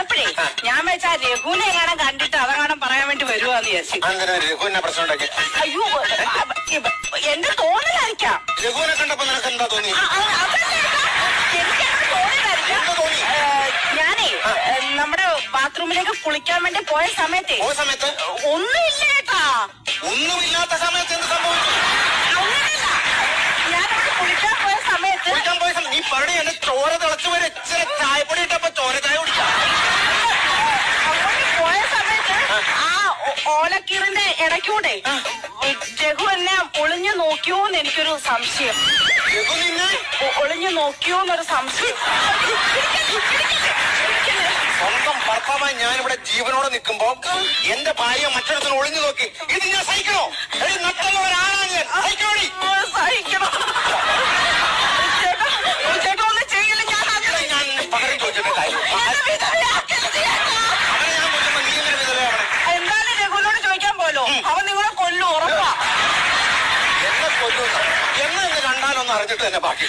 വന്നപ്പോഴേ ഞാൻ വെച്ചാ രഘുവിനെ എങ്ങാനും കണ്ടിട്ട് അതെങ്ങാനും പറയാൻ വേണ്ടി വരുവാന്ന് വിചാരിച്ചു. രഘുവിനെ പ്രശ്നം ഉണ്ടാക്കി? അയ്യോ എന്റെ തോന്നലായിരിക്കാം. രഘുവിനെ കണ്ടപ്പോ നിനക്ക് എന്താ തോന്നി? എനിക്കങ്ങനെ തോന്നലായിരിക്കാം. ഞാനേ നമ്മുടെ ബാത്റൂമിലേക്ക് കുളിക്കാൻ വേണ്ടി പോയ സമയത്ത് ഒന്നുമില്ല ചേട്ടാ. ഒന്നുമില്ലാത്ത സമയത്ത് എന്ത് സംഭവിച്ചു? അങ്ങനെയല്ല, ഞാനവിടെ കുളിക്കാൻ പോയ സമയത്ത് നീ പറടി എന്നെ ചോര തിളച്ചു വരെ ചായപ്പൊടി ഇട്ടപ്പോ ചോര ചായ കുടിക്കാം. അങ്ങോട്ട് പോയ സമയത്ത് ആ ഓലക്കീറിന്റെ ഇടയ്ക്കൂടെ രഘു എന്നെ ഒളിഞ്ഞു നോക്കിയോന്ന് എനിക്കൊരു സംശയം. രഘു നിന്നെ ഒളിഞ്ഞു നോക്കിയോന്നൊരു സംശയം. സ്വന്തം ഭർത്താവായി ഞാനിവിടെ ജീവനോടെ നിൽക്കുമ്പോ എന്റെ ഭാര്യ മറ്റൊരുത്തിന് ഒളിഞ്ഞു നോക്കി. ഇത് ഞാൻ സഹിക്കണോ? നട്ടുള്ളവരാണോ ഞാൻ? സഹിക്കണോടി? സഹിക്കണം ചേട്ടാ, ഒന്നും ചെയ്യില്ല. ഞാൻ പകരം ചോദിച്ചിട്ട് കാര്യം. എന്തായാലും രഘുവിനോട് ചോദിക്കാൻ പോലോ, അവൻ നിങ്ങളെ കൊല്ലും ഉറപ്പാ. എന്നെ കൊല്ലുന്ന എന്നെ കണ്ടാലൊന്നും അറിഞ്ഞിട്ട് തന്നെ ബാക്കി.